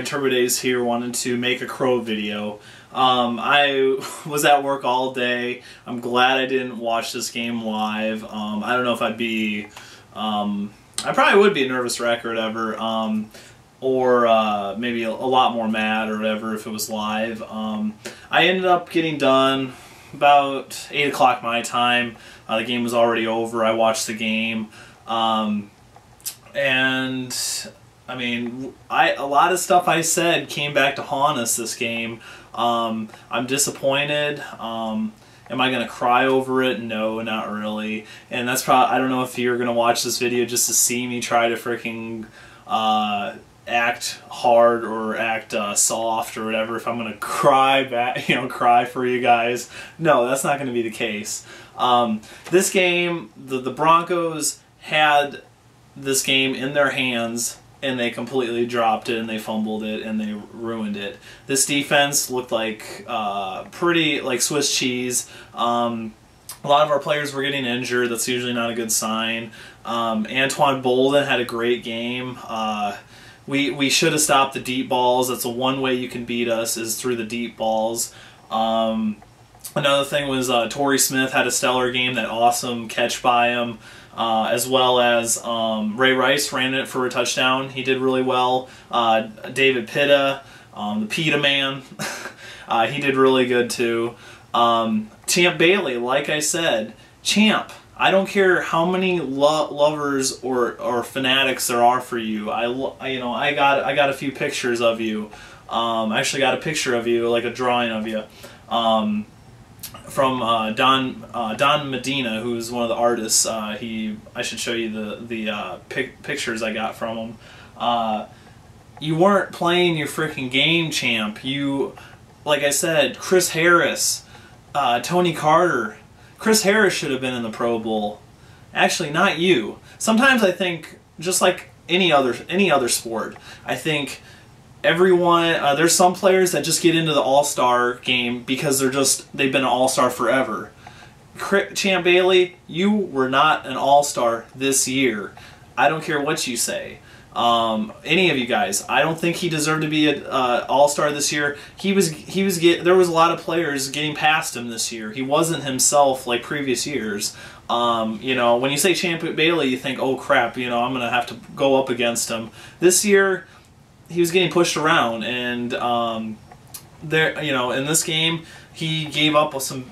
Turbo Days here, wanted to make a Crow video. I was at work all day. I'm glad I didn't watch this game live. I don't know if I'd be, I probably would be a nervous wreck or whatever, or maybe a lot more mad or whatever if it was live. I ended up getting done about 8 o'clock my time. The game was already over. I watched the game. And I mean, a lot of stuff I said came back to haunt us this game. I'm disappointed. Am I going to cry over it? No, not really. And that's probably, I don't know if you're going to watch this video just to see me try to freaking act hard or act soft or whatever, if I'm going to cry back, cry for you guys. No, that's not going to be the case. This game, the Broncos had this game in their hands, and they completely dropped it, and they fumbled it, and they ruined it. This defense looked like pretty like Swiss cheese. A lot of our players were getting injured. That's usually not a good sign. Antoine Bolden had a great game. We should have stopped the deep balls. That's the one way you can beat us, is through the deep balls. Another thing was Torrey Smith had a stellar game, that awesome catch by him. As well as Ray Rice ran it for a touchdown. He did really well. David Pitta, the Pita Man, he did really good too. Champ Bailey, like I said, Champ, I don't care how many lovers or fanatics there are for you. I got a few pictures of you. I actually got a picture of you, like a drawing of you. From Don Medina, who's one of the artists. I should show you the pictures I got from him. You weren't playing your freaking game, Champ. You, like I said, Chris Harris, Tony Carter. Chris Harris should have been in the Pro Bowl. Actually, not you. Sometimes I think, just like any other sport, I think everyone, there's some players that just get into the all-star game because they've been an all-star forever. Champ Bailey, you were not an all-star this year. I don't care what you say. Any of you guys, I don't think he deserved to be an all-star this year. There was a lot of players getting past him this year. He wasn't himself like previous years. When you say Champ Bailey, you think, oh crap, I'm gonna have to go up against him. This year, he was getting pushed around, and in this game, he gave up some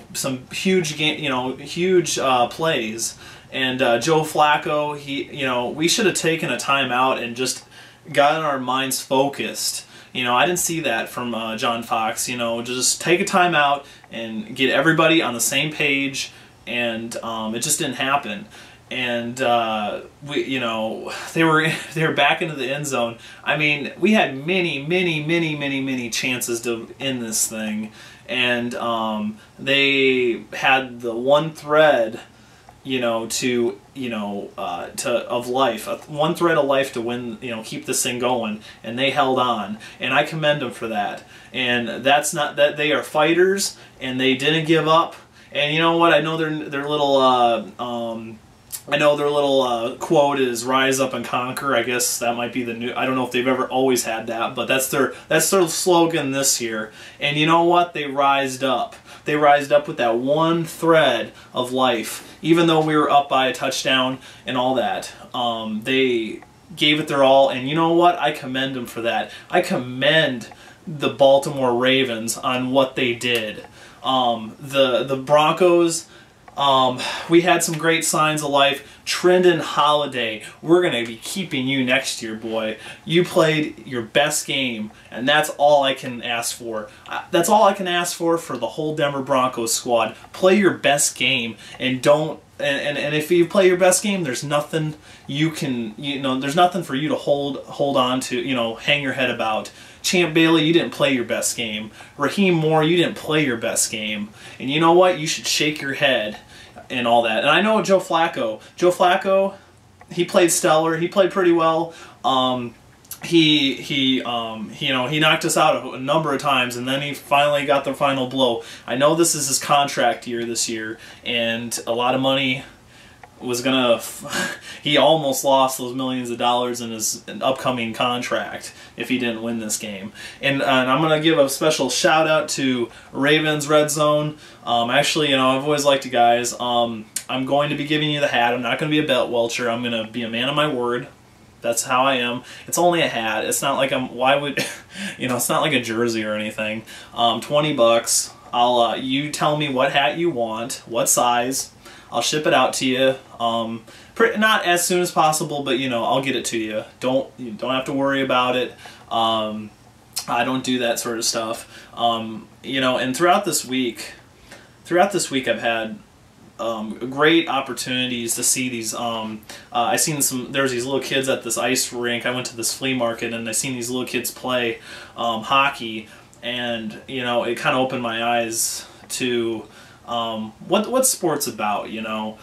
huge huge plays. And Joe Flacco, we should have taken a timeout and just gotten our minds focused. I didn't see that from John Fox. Just take a timeout and get everybody on the same page, and it just didn't happen. And they were back into the end zone. I mean, we had many chances to end this thing, and they had the one thread, of life, one thread of life to win, keep this thing going, and they held on, and I commend them for that. And that's not that they are fighters, and they didn't give up. And you know what? I know their little quote is "Rise up and conquer." I guess that might be the new. I don't know if they've ever always had that, but that's their slogan this year. And you know what? They rised up. They rised up with that one thread of life. Even though we were up by a touchdown and all that, they gave it their all. And you know what? I commend them for that. I commend the Baltimore Ravens on what they did. The Broncos. We had some great signs of life. Trendon Holiday, we're going to be keeping you next year, boy. You played your best game, and that's all I can ask for. That's all I can ask for the whole Denver Broncos squad. Play your best game, and don't. And if you play your best game, there's nothing you can, there's nothing for you to hold on to, hang your head about. Champ Bailey, you didn't play your best game. Raheem Moore, you didn't play your best game. And you know what? You should shake your head and all that. And I know Joe Flacco, he played stellar. He played pretty well. He knocked us out a number of times, and then he finally got the final blow. I know this is his contract year this year, and a lot of money was gonna he almost lost those millions of dollars in his upcoming contract if he didn't win this game. And I'm gonna give a special shout out to Ravens Red Zone. Actually, you know, I've always liked you guys. I'm going to be giving you the hat. I'm not going to be a belt welcher. I'm going to be a man of my word. That's how I am. It's only a hat. It's not like why would, you know, it's not like a jersey or anything. $20. You tell me what hat you want, what size. I'll ship it out to you. Not as soon as possible, but you know, I'll get it to you. You don't have to worry about it. I don't do that sort of stuff. You know, and throughout this week I've had great opportunities to see these. I seen there's these little kids at this ice rink. I went to this flea market and I seen these little kids play hockey, and you know, it kind of opened my eyes to what sport's about. You know,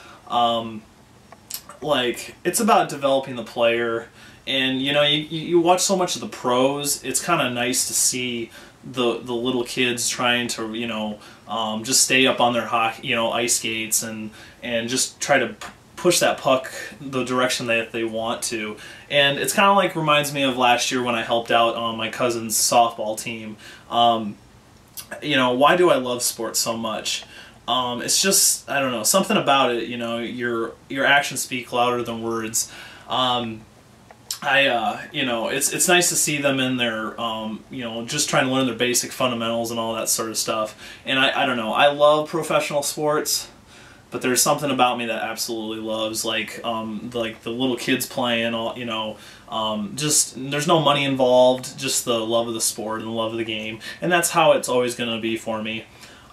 like it's about developing the player, and you know, you watch so much of the pros. It's kind of nice to see the little kids trying to, you know, just stay up on their hockey, you know, ice skates and just try to push that puck the direction that they want to. And it's kind of like reminds me of last year when I helped out on my cousin's softball team. You know, why do I love sports so much? It's just, I don't know, something about it. You know, your actions speak louder than words. You know, it's nice to see them in their, you know, just trying to learn their basic fundamentals and all that sort of stuff. And I don't know, I love professional sports, but there's something about me that absolutely loves, like the little kids playing, all, you know, just, there's no money involved, just the love of the sport and the love of the game. And that's how it's always going to be for me.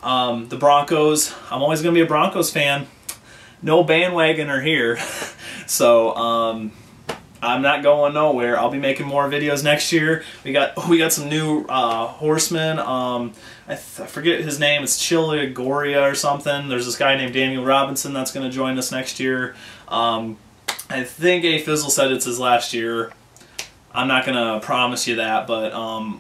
The Broncos, I'm always going to be a Broncos fan. No bandwagoner here. So, I'm not going nowhere. I'll be making more videos next year. We got some new horsemen. I forget his name. It's Goria or something. There's this guy named Daniel Robinson that's going to join us next year. I think A. Fizzle said it's his last year. I'm not going to promise you that, but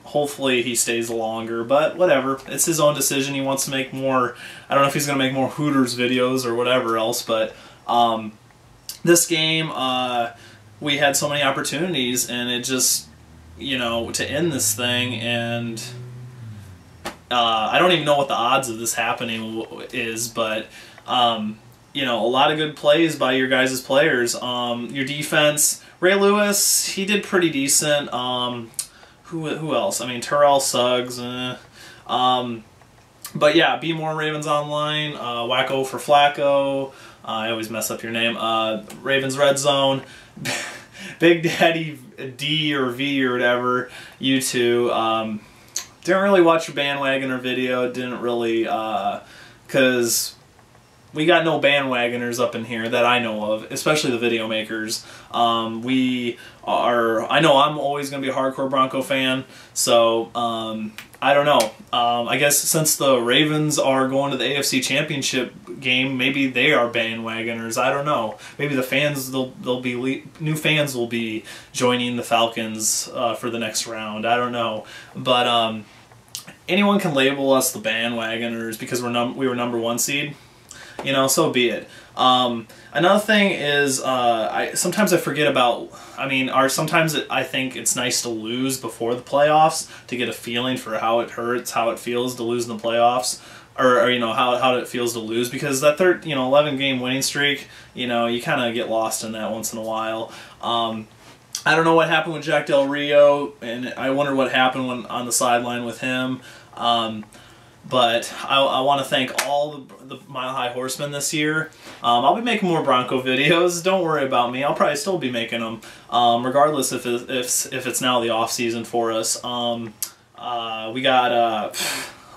hopefully he stays longer. But whatever. It's his own decision. He wants to make more. I don't know if he's going to make more Hooters videos or whatever else, but this game, we had so many opportunities, and it just, you know, to end this thing, and I don't even know what the odds of this happening is, but you know, a lot of good plays by your guys' players. Your defense, Ray Lewis, he did pretty decent. Who else? I mean, Terrell Suggs. But yeah, Be More Ravens Online, Wacko for Flacco. I always mess up your name. Ravens Red Zone. Big Daddy D or V or whatever, you two. Didn't really watch your bandwagoner video. Didn't really, because we got no bandwagoners up in here that I know of, especially the video makers. I know I'm always going to be a hardcore Bronco fan, so I don't know. I guess since the Ravens are going to the AFC Championship game, maybe they are bandwagoners. I don't know. Maybe the fans, new fans will be joining the Falcons for the next round. I don't know, but anyone can label us the bandwagoners because we were #1 seed. You know, so be it. Another thing is, sometimes I forget about, sometimes I think it's nice to lose before the playoffs to get a feeling for how it hurts, how it feels to lose in the playoffs, or you know, how it feels to lose, because that 11-game winning streak, you know, you kind of get lost in that once in a while. I don't know what happened with Jack Del Rio, and I wonder what happened on the sideline with him. But I want to thank all the Mile High Horsemen this year. I'll be making more Bronco videos. Don't worry about me. I'll probably still be making them, regardless if it's now the off season for us. We got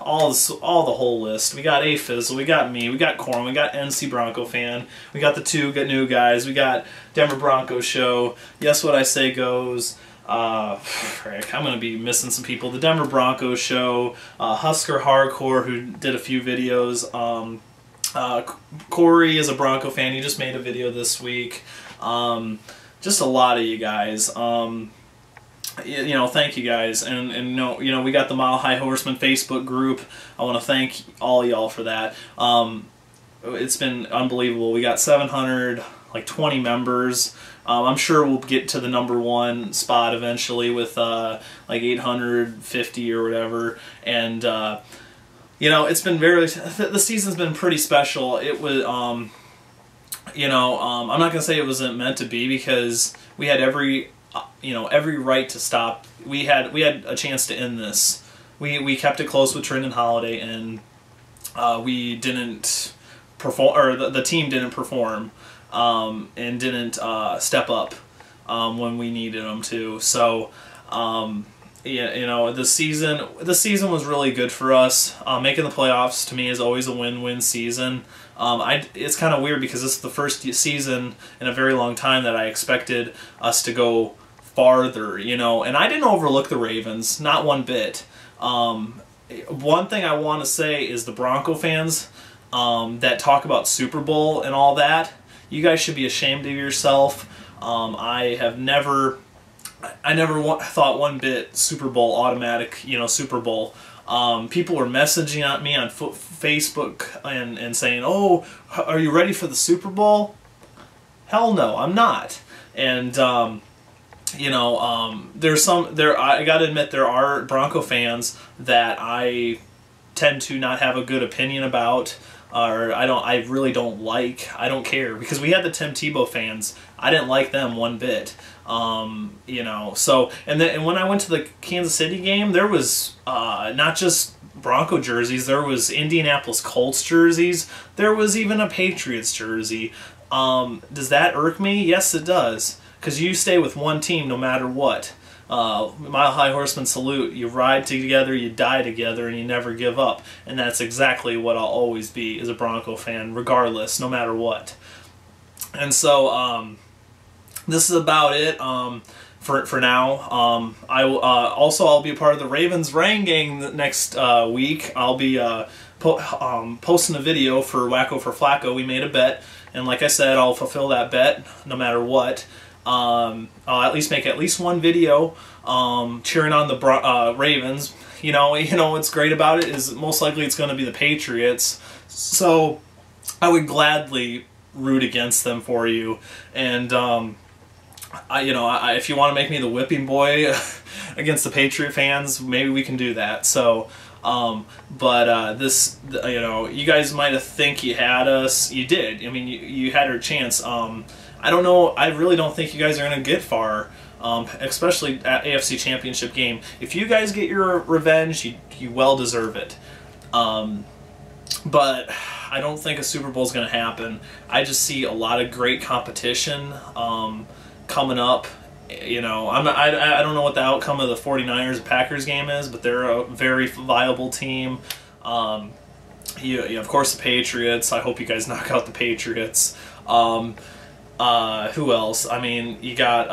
all the whole list. We got A Fizzle. We got me. We got Corn. We got NC Bronco Fan. We got the two new guys. We got Denver Bronco Show. Yes, What I Say Goes. Frick, I'm going to be missing some people. The Denver Broncos Show, Husker Hardcore, who did a few videos. Corey is a Bronco fan. He just made a video this week. Just a lot of you guys. You know, thank you guys. And you know, we got the Mile High Horseman Facebook group. I want to thank all y'all for that. It's been unbelievable. We got 700 like 20 members. I'm sure we'll get to the #1 spot eventually with like 850 or whatever. And you know, it's been the season's been pretty special. It was, you know, I'm not gonna say it wasn't meant to be, because we had every right to stop. We had a chance to end this. We kept it close with Trent and Holiday, and we didn't perform, or the team didn't perform, and didn't step up when we needed them to. So, yeah, you know, the season was really good for us. Making the playoffs to me is always a win-win season. It's kind of weird because this is the first season in a very long time that I expected us to go farther, you know, and I didn't overlook the Ravens, not one bit. One thing I want to say is the Bronco fans that talk about Super Bowl and all that, you guys should be ashamed of yourself. I never thought one bit Super Bowl automatic, you know, Super Bowl. People were messaging at me on Facebook and saying, "Oh, are you ready for the Super Bowl?" Hell no, I'm not. And you know, I gotta admit, there are Bronco fans that I tend to not have a good opinion about, or I really don't like. I don't care, because we had the Tim Tebow fans. I didn't like them one bit. You know, so, and when I went to the Kansas City game, there was not just Bronco jerseys, there was Indianapolis Colts jerseys, there was even a Patriots jersey. Does that irk me? Yes, it does, because you stay with one team no matter what. Mile High Horseman salute. You ride together, you die together, and you never give up. And that's exactly what I'll always be as a Bronco fan, regardless, no matter what. And so, this is about it for now. I'll be a part of the Ravens Rain Gang next week. I'll be posting a video for Wacko for Flacco. We made a bet, and like I said, I'll fulfill that bet no matter what. I'll at least make at least one video cheering on the Ravens. You know what's great about it is most likely it's going to be the Patriots. So I would gladly root against them for you. And if you want to make me the whipping boy against the Patriot fans, maybe we can do that. So, you guys might have think you had us. You did. I mean, you had your chance. I don't know. I really don't think you guys are going to get far, especially at AFC Championship game. If you guys get your revenge, you well deserve it. But I don't think a Super Bowl is going to happen. I just see a lot of great competition coming up. You know, I don't know what the outcome of the 49ers-Packers game is, but they're a very viable team. Of course, the Patriots. I hope you guys knock out the Patriots. Who else? I mean, you got,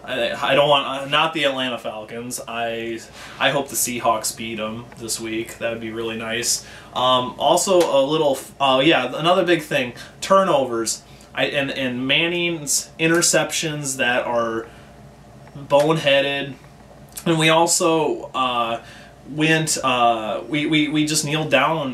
I don't want, not the Atlanta Falcons. I hope the Seahawks beat them this week. That would be really nice. Also, a little, another big thing, turnovers. And Manning's interceptions that are boneheaded. And we also we just kneeled down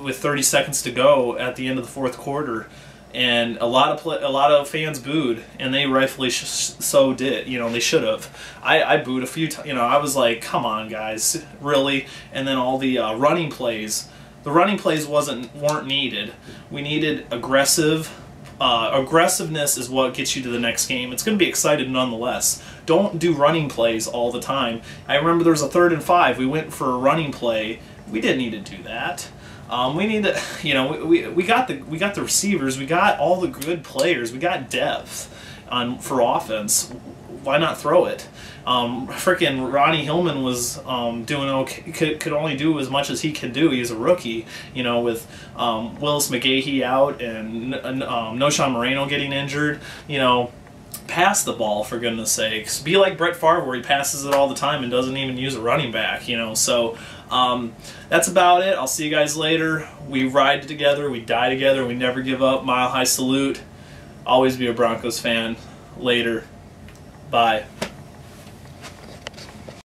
with 30 seconds to go at the end of the fourth quarter. And a lot of fans booed, and they rightfully so did. You know, they should have. I booed a few times. You know, I was like, "Come on, guys, really?" And then all the running plays. The running plays weren't needed. We needed aggressiveness is what gets you to the next game. It's going to be exciting nonetheless. Don't do running plays all the time. I remember there was a 3rd and 5. We went for a running play. We didn't need to do that. We need to, you know, we got the receivers, we got all the good players, we got depth for offense. Why not throw it? Frickin' Ronnie Hillman was doing okay, could only do as much as he could do. He's a rookie, you know, with Willis McGahee out and Noshawn Moreno getting injured. You know, pass the ball, for goodness sakes. Be like Brett Favre, where he passes it all the time and doesn't even use a running back, you know. So that's about it. I'll see you guys later. We ride together, we die together, we never give up. Mile High salute. Always be a Broncos fan. Later. Bye.